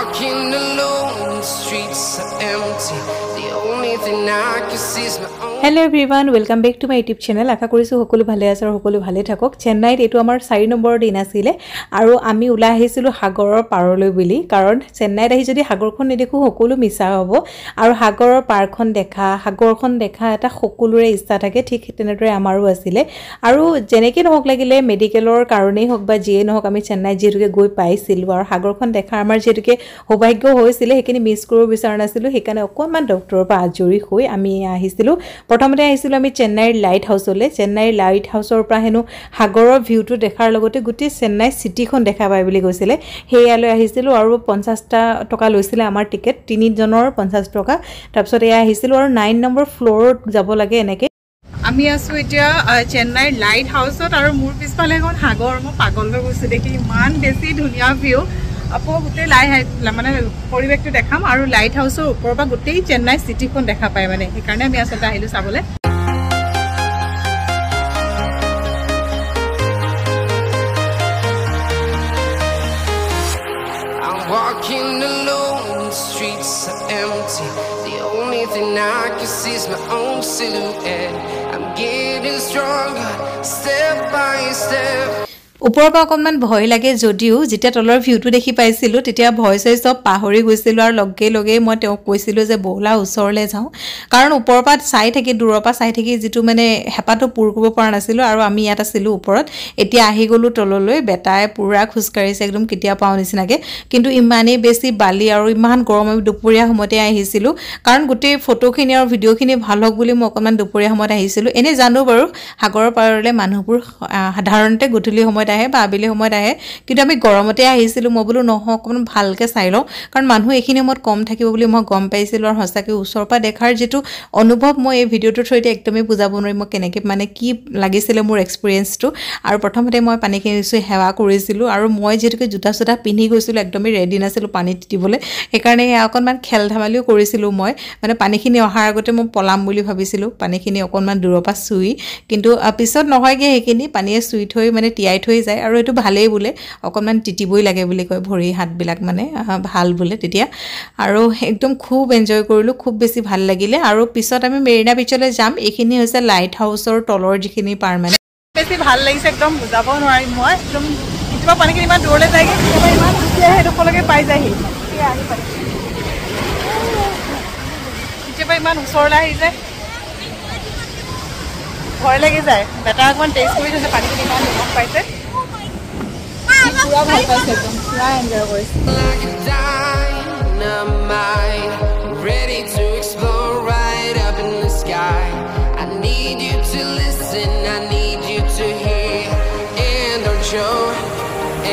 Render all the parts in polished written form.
walking alone, the streets are empty. The only thing I can see is my own. Hello everyone, welcome back to my YouTube channel. আশা কৰিছো সকলো ভালে আছে আৰু সকলো ভালে থাকক। চেন্নাইত এটো আমাৰ 4 নম্বৰ দিন আছিল আৰু আমি উলাই আহিছিলো সাগৰৰ পাৰলৈ বুলি কাৰণ চেন্নাইত আহি যদি সাগৰখন নেদেখো সকলো মিছা হ'ব আৰু সাগৰৰ পাৰখন দেখা সাগৰখন দেখা এটা সকলোৰে ইচ্ছা থাকে ঠিক তেনেদৰে আমাৰো আছিল আৰু যেনেকৈ নহক লাগিলে মেডিকেলৰ কাৰণেই হক বা যিয়ে নহক আমি চেন্নাই যেতুকে গৈ পাইছিলো আৰু সাগৰখন দেখা আমাৰ যেতুকে সৌভাগ্য হৈছিল হেকিনি মিছ কৰিব বিচাৰ নাছিলো হেকানে অকমান ডক্টৰৰ পৰা আজৰি হৈ আমি আহিছিলো প্ৰথমতে আহিছিলো আমি চেন্নাইৰ লাইট হাউসলৈ চেন্নাইৰ লাইট হাউসৰ পৰা হেনো সাগৰৰ ভিউটো দেখাৰ লগতে গুটি চেন্নাই সিটিখন দেখা পাই বুলি কৈছিলে হেয়ালৈ আহিছিলো আৰু 50 টকা লৈছিল আমাৰ টিকেট 3 জনৰ 50 টকা তাৰপিছত এয়া আহিছিলো আৰু 9 নম্বৰ ফ্লোৰত যাব লাগে এনেকে আমি আছো এতিয়া চেন্নাইৰ লাইট হাউসত আৰু মোৰ পিছফালে এখন সাগৰ মই পাগল হৈ গৈছো দেখি ইমান বেছি ধুনীয়া ভিউ আপো গুটে মানে পৰিবেশটো দেখাম আৰু লাইট হাউসৰ ওপৰৰ পৰা গুটেই চেন্নাই সিটিখন দেখা পায় মানে সেইকাৰণে আমি আসলে আহিলো চাবলে Walking alone, the streets are empty. The only thing I can see is my own silhouette. I'm getting stronger, step by step. ওপৰৰ পৰা অকমান ভয় লাগে যদিও যেতিয়া তলৰ ভিউটো দেখি পাইছিলো তেতিয়া ভয় সব পাহৰি গৈছিল আৰু লগে লগে মই তেওঁ কৈছিল যে বহলা ওচৰলে যাও কাৰণ ওপৰৰ পৰা চাই থাকি দূৰৰ পৰা চাই থাকি যেটো মানে হেপাটো পুৰ কৰিব পৰা নাছিল আৰু আমি ইয়াত আছিল ওপৰত এতিয়া আহি গলো তললৈ বেটাই পুৰা খুস্কাৰিছে একদম কিতিয়া পাও নিচিনাকে কিন্তু ইমানেই বেছি বালি আৰু ইমান গৰম আমি দুপৰীয়া সময়তে আহিছিল কাৰণ গুটে ফটোখিনি আৰু ভিডিওখিনি ভাল হক বুলি মই অকমান দুপৰীয়া সময়ত আহিছিল এনে জানো বাৰু সাগৰৰ পাৰলে মানুহবোৰ সাধাৰণতে গধূলি সময়ত আহে বা আবেলি সময়ত আহে কিন্তু আমি গৰমতে আহিছিল মই বলো নহ অকমান ভালকে চাই লও কাৰণ মানুহ এখিনি সময়ত কম থাকিব বুলি মই গম পাইছিল আৰু হসাকে ওচৰৰ পৰা দেখাৰ যেটো অনুভৱ মই এই ভিডিওটোৰ থৈতে একদমই বুজাব নোৱাৰি মই কেনেকে মানে কি লাগিছিল মোৰ এক্সপেৰিয়েন্সটো আৰু প্ৰথমতে মই পানীখিনি সেৱা কৰিছিল আৰু মই যেটোকে জুতা সুতা পিন্ধি গৈছিল একদমই ৰেডি নাছিল পানী তিতিবলে সেইকাৰণে অকনমান খেল ধমালিও কৰিছিল মই মানে পানীখিনি অহাৰ আগতে মই পলাম বুলি ভাবিছিল পানীখিনি অকনমান দূৰৰ পৰা সুই কিন্তু পিছত নহয়গে হেখিনি পানীয়ে সুই থৈ মানে টিয়াই থৈ যায় আৰু এটো ভালেই বুলে অকনমান টিটিবই লাগে বুলি কয় ভৰি হাত বিলাক মানে ভাল বুলে তেতিয়া আৰু একদম খুব এনজয় কৰিলো খুব বেছি ভাল লাগিলে আৰু পিছত আমি মেৰিনা বিচলৈ যাম এখিনি হৈছে লাইট হাউসৰ তলৰ যিখিনি পাৰ মানে বেছি ভাল লাগিছে একদম বুজাব নোৱাৰি মই একদম কিবা পানীখিনি ইমান দূৰলৈ যায়গে কিবা ইমান খুচিয়া হেডখলকে পাই যায়হি এতিয়া আহি পাই কিবা ইমান ওচৰলৈ আহি যায় ভয় লাগি যায় বেটা অকমান টেষ্ট কৰি থৈছে পানীখিনি ইমান নিমখ পাইছে পুৰা ভাল পাইছে একদম পুৰা এনজয় কৰিছে Like a dynamite, ready to explode right up in the sky. I need you to listen, I need you to hear, and don't show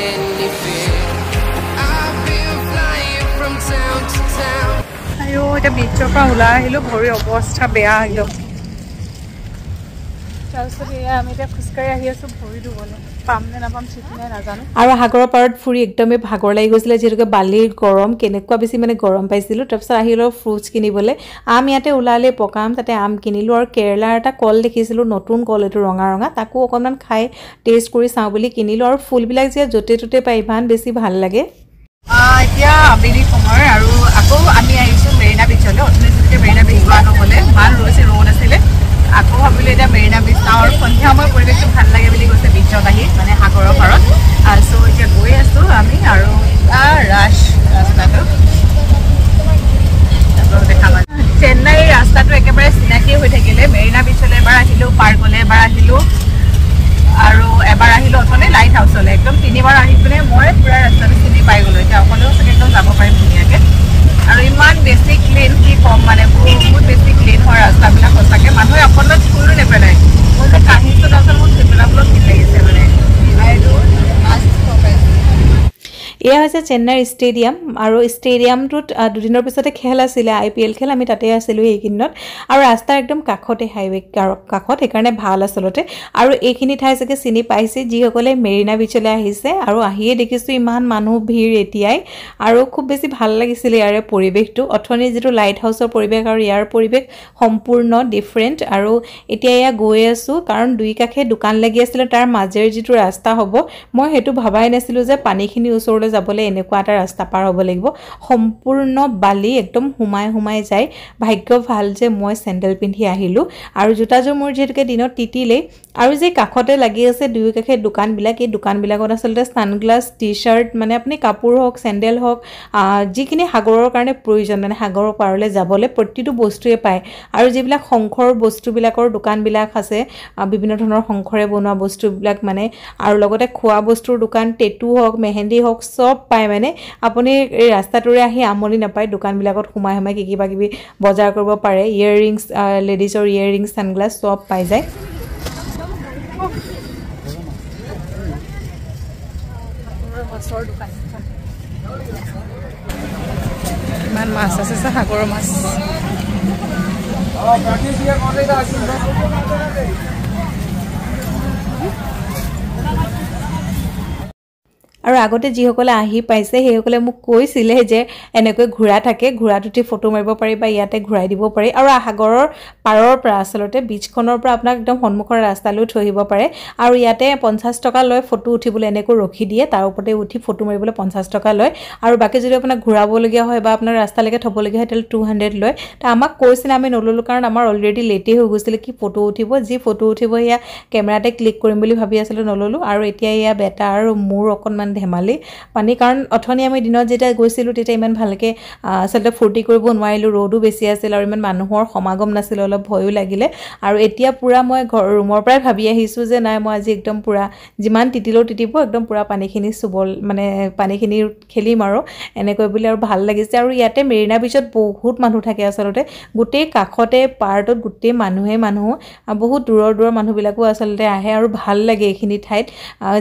any fear. I've been flying from town to town. আয়ো এটা বিচৰ পৰা ওলাই আহিলো ভৰি অৱস্থা বেয়া একদম তাৰপিছত আমি এতিয়া খুচকাৰি আহি আছো ভৰি ধুবলৈ পামনে নাপাম ঠিক নাই নাজানো আৰু সাগৰৰ পাৰত ফুৰি একদমই ভাগৰ লাগি গৈছিল যেটোকে বালিৰ গৰম কেনেকুৱা বেছি মানে গৰম পাইছিল তাৰপিছত আহিলো ফ্ৰুটছ কিনিবলৈ আম ইয়াতে ওলালে পকাম তাতে আম কিনিলো আৰু কেৰালাৰ এটা কল দেখিছিল নতুন কল এটো ৰঙা ৰঙা তাকো অকনমান খাই টেষ্ট কৰি চাও বুলি কিনিলো আৰু ফুলবিলাক যে জতে টতে পাই ইমান বেছি ভাল লাগে এতিয়া আবেলি সময় আৰু আকৌ আমি আহিছো মেৰিনা বিচলৈ অথনিতিকে মেৰিনা বিচ যোৱা নহলে ভাল ৰ'দ আছিল আকৌ ভাবিলো এটা মেৰিনা বিচ আৰু সন্ধিয়া সময় পৰিৱেশটো ভাল লাগে বুলি কৈছে বিচত আহি মানে সাগৰৰ পাৰত সো এতিয়া গৈ আছো আমি আৰু ৰাশ ৰাস্তাটো চেন্নাইৰ ৰাস্তাটো একেবাৰে চিনাকি হৈ থাকিলে মেৰিনা বিচলৈ এবাৰ আহিলো পাৰ্কলৈ এবাৰ আহিলো আৰু এবাৰ আহিলো অথনি লাইট হাউসলৈ একদম তিনিবাৰ আহি পিনে মই পুৰা ৰাস্তাটো চিনি পাই গলো এতিয়া অকলেও চাগে একদম যাব পাৰিম ধুনীয়াকে আৰু ইমান বেছি ক্লিন কি কম মানে বহুত বেছি ক্লিন হয় ৰাস্তাবিলাক সঁচাকে মানুহে অকণমান ফুলো নেপেলায় মই যে কাহিনীটো তাৰপিছত মোৰ সেইবিলাকলৈ কি লাগিছে মানে এইটো এয়া হৈছে চেন্নাইৰ ষ্টেডিয়াম আৰু ষ্টেডিয়ামটোত দুদিনৰ পিছতে খেল আছিল IPL খেল আমি তাতে আছিলো এইখিনিত আৰু ৰাস্তা একদম কাখতে হাইৱে কাখত সেইকাৰণে ভাল আসলতে আৰু এইখিনি ঠাই চাগে চিনি পাইছে যিসকলে মেৰিনা বিচলৈ আহিছে আৰু আহিয়ে দেখিছো ইমান মানুহ ভিৰ এতিয়াই আৰু খুব বেছি ভাল লাগিছিল ইয়াৰে পৰিৱেশটো অথনি যেটো লাইট হাউসৰ পৰিৱেশ আৰু ইয়াৰ পৰিৱেশ সম্পূৰ্ণ ডিফাৰেন্ট আৰু এতিয়া ইয়া গৈ আছো কাৰণ দুই কাখে দোকান লাগি আছিল তাৰ মাজেৰ যেটো ৰাস্তা হ'ব মই হেতু ভাবাই নাছিলো যে পানীখিনি ওচৰলৈ যাব যাবলৈ এনেকুৱা এটা ৰাস্তা পাৰ হ'ব লাগিব সম্পূৰ্ণ বালি একদম হুমাই যায় ভাগ্য ভাল যে মই চেণ্ডেল পিন্ধি আহিলোঁ আৰু জোতাযোৰ মোৰ যেহেতুকে দিনত তিতিলেই আৰু যে কাষতে লাগি আছে দুই কাষে দোকানবিলাক এই দোকানবিলাকত আচলতে ছানগ্লাছ টি-শাৰ্ট মানে আপুনি কাপোৰ হওক চেণ্ডেল হওক যিখিনি সাগৰৰ কাৰণে প্ৰয়োজন মানে সাগৰৰ পাৰলৈ যাবলৈ প্ৰতিটো বস্তুৱে পায় আৰু যিবিলাক শংখৰ বস্তুবিলাকৰ দোকানবিলাক আছে বিভিন্ন ধৰণৰ শংখৰে বনোৱা বস্তুবিলাক মানে আৰু লগতে খোৱা বস্তুৰ দোকান টেটু হওক মেহেন্দি হওক সব পায় মানে আপুনি এই ৰাস্তাটোৰে আহি আমনি নাপায় দোকানবিলাকত সোমাই কিবা কিবি বজাৰ কৰিব পাৰে ইয়াৰৰিংছ লেডিজৰ ইয়াৰৰিংছ ছানগ্লাছ সব পাই যায় মাছৰ দোকান ইমান মাছ আছে সাগৰৰ মাছ আৰু আগতে যিসকলে আহি পাইছে সেইসকলে মোক কৈছিলে যে এনেকৈ ঘোঁৰা থাকে ঘোঁৰাত উঠি ফটো মাৰিব পাৰি বা ইয়াতে ঘূৰাই দিব পাৰি আৰু সাগৰৰ পাৰৰ পৰা আচলতে বিচখনৰ পৰা আপোনাক একদম সন্মুখৰ ৰাস্তালৈ থৈ আহিব পাৰে আৰু ইয়াতে 50 টকা লয় ফটো উঠিবলৈ এনেকৈ ৰখি দিয়ে তাৰ ওপৰতে উঠি ফটো মাৰিবলৈ 50 টকা লয় আৰু বাকি যদি আপোনাক ঘূৰাবলগীয়া হয় বা আপোনাৰ ৰাস্তালৈকে থ'বলগীয়া হয় তেতিয়াহ'লে 200 লয় তা আমাক কৈছিলে আমি নললো কাৰণ আমাৰ অলৰেডি লেটেই হৈ গৈছিলে কি ফটো উঠিব যি ফটো উঠিব ইয়া কেমেৰাতে ক্লিক কৰিম বুলি ভাবি আছিলোঁ নললো আৰু এতিয়া ইয়া বেটা আৰু মোৰ অকণমান ধেমালি পানী কাৰণ অথনি আমি দিনত যেতিয়া গৈছিলোঁ তেতিয়া ইমান ভালকে আচলতে ফূৰ্তি কৰিব নোৱাৰিলোঁ ৰ'দো বেছি আছিল আৰু ইমান মানুহৰ সমাগম নাছিল অলপ ভয়ো লাগিলে আৰু এতিয়া পুৰা মই ৰুমৰ পৰাই ভাবি আহিছোঁ যে নাই মই আজি একদম পুৰা যিমান তিতিলেও তিতিব একদম পুৰা পানীখিনি চুবল মানে পানীখিনি খেলিম আৰু এনেকৈ বুলি আৰু ভাল লাগিছে আৰু ইয়াতে মেৰিনা বিচত বহুত মানুহ থাকে আচলতে গোটেই কাষতে পাৰ্টত গোটেই মানুহ বহুত দূৰৰ মানুহবিলাকো আচলতে আহে আৰু ভাল লাগে এইখিনি ঠাইত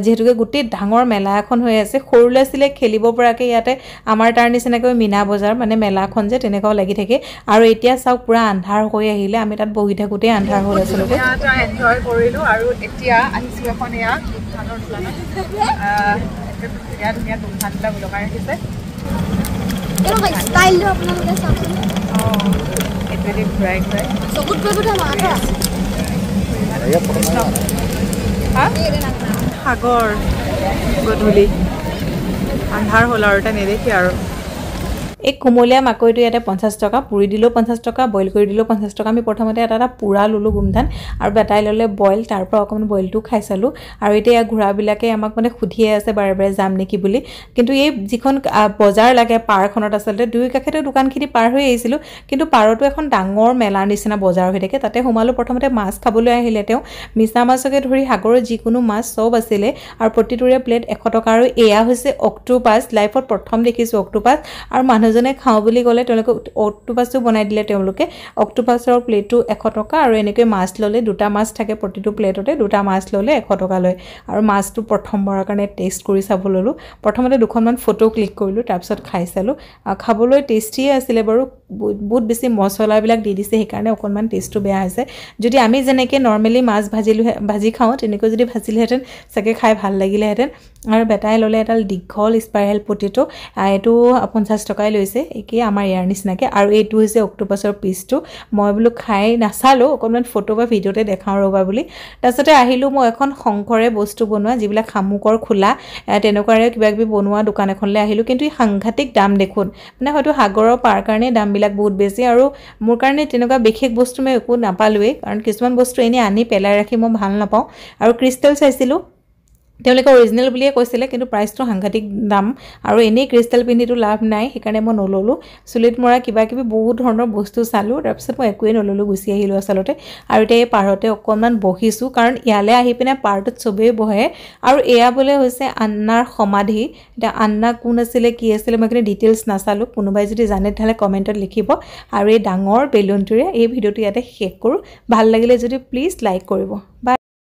যেহেতুকে গোটেই ডাঙৰ মেলা এখন হৈ আছে সৰু ল'ৰা-ছোৱালীয়ে খেলিব পৰাকৈ ইয়াতে আমাৰ তাৰ নিচিনাকৈ মিনা বজাৰ মানে মেলাখন যে তেনেকুৱাও লাগি থাকে আৰু এতিয়া চাওক পুৰা আন্ধাৰ হৈ আহিলে আমি তাত বহি থাকোঁতেই আন্ধাৰ হ'ল আচলতে এনজয় কৰিলোঁ আৰু এতিয়া আহিছোঁ এখন এয়া দুখানৰ দোকানত ধুনীয়া দুখানবিলাক লগাই ৰাখিছে এইটোৱেদি ঘূৰাই সাগৰ গধূলি আন্ধাৰ হ'ল আৰু এটা নেদেখি আৰু এই কুমলীয়া মাকৈটো ইয়াতে 50 টকা পুৰি দিলেও 50 টকা বইল কৰি দিলেও 50 টকা আমি প্ৰথমতে এটা পুৰা ললোঁ গুমধান আৰু বেটাই ল'লে বইল তাৰ পৰা অকণমান বইলটো খাই চালোঁ আৰু এতিয়া ঘোঁৰাবিলাকে আমাক মানে সুধিয়ে আছে বাৰে যাম নেকি বুলি কিন্তু এই যিখন বজাৰ লাগে পাৰখনত আচলতে দুই কাষতে দোকানখিনি পাৰ হৈ আহিছিলোঁ কিন্তু পাৰতো এখন ডাঙৰ মেলাৰ নিচিনা বজাৰ হৈ থাকে তাতে সোমালোঁ প্ৰথমতে মাছ খাবলৈ আহিলে তেওঁ মিছা মাছকে ধৰি সাগৰৰ যিকোনো মাছ সব আছিলে আৰু প্ৰতিটোৰে প্লেট 100 টকা আৰু এয়া হৈছে অক্টোপাছ লাইফত প্ৰথম দেখিছোঁ অক্টোপাছ আৰু মানুহজনে খাওঁ বুলি ক'লে তেওঁলোকে অক্টোপাছটো বনাই দিলে তেওঁলোকে অক্টোপাছৰ প্লেটটো 100 টকা আৰু এনেকৈ মাছ ল'লে দুটা মাছ থাকে প্ৰতিটো প্লেটতে দুটা মাছ ল'লে 100 টকা লয় আৰু মাছটো প্ৰথমবাৰৰ কাৰণে টেষ্ট কৰি চাব ল'লোঁ প্ৰথমতে দুখনমান ফটো ক্লিক কৰিলোঁ তাৰপিছত খাই চালোঁ খাবলৈ টেষ্টিয়ে আছিলে বাৰু বহুত বেছি মছলাবিলাক দি দিছে সেইকাৰণে অকণমান টেষ্টটো বেয়া হৈছে যদি আমি যেনেকৈ নৰ্মেলি মাছ ভাজি খাওঁ তেনেকৈ যদি ভাজিলেহেঁতেন চাগে খাই ভাল লাগিলেহেঁতেন আৰু বেটাই ল'লে এডাল দীঘল স্পাইৰেল পটেটো এইটো 50 টকাই লৈছে একেই আমাৰ ইয়াৰ নিচিনাকৈ আৰু এইটো হৈছে অক্টোপাছৰ পিচটো মই বোলো খাই নাচালোঁ অকণমান ফটো বা ভিডিঅ'তে দেখাওঁ ৰ'বা বুলি তাৰপিছতে আহিলোঁ মই এখন শংখৰে বস্তু বনোৱা যিবিলাক শামুকৰ খোলা তেনেকুৱাৰে কিবাকিবি বনোৱা দোকান এখনলৈ আহিলোঁ কিন্তু এই সাংঘাতিক দাম দেখোন মানে হয়তো সাগৰৰ পাৰ কাৰণে দামবিলাক বহুত বেছি আৰু মোৰ কাৰণে তেনেকুৱা বিশেষ বস্তু মই একো নাপালোৱেই কাৰণ কিছুমান বস্তু এনেই আনি পেলাই ৰাখি মই ভাল নাপাওঁ আৰু ক্ৰিষ্টেল চাইছিলোঁ তেওঁলোকে অৰিজিনেল বুলিয়ে কৈছিলে কিন্তু প্ৰাইচটো সাংঘাতিক দাম আৰু এনেই ক্ৰিষ্টেল পিন্ধিটো লাভ নাই সেইকাৰণে মই নললোঁ চুলিত মৰা কিবাকিবি বহুত ধৰণৰ বস্তু চালোঁ তাৰপিছত মই একোৱেই নললোঁ গুচি আহিলোঁ আচলতে আৰু এতিয়া এই পাৰতে অকণমান বহিছোঁ কাৰণ ইয়ালৈ আহি পিনে পাৰটোত চবেই বহে আৰু এয়া বোলে হৈছে আন্নাৰ সমাধি এতিয়া আন্না কোন আছিলে কি আছিলে মই এইখিনি ডিটেইলছ নাচালোঁ কোনোবাই যদি জানে তেতিয়াহ'লে কমেণ্টত লিখিব আৰু এই ডাঙৰ বেলুনটোৰে এই ভিডিঅ'টো ইয়াতে শেষ কৰোঁ ভাল লাগিলে যদি প্লিজ লাইক কৰিব বাই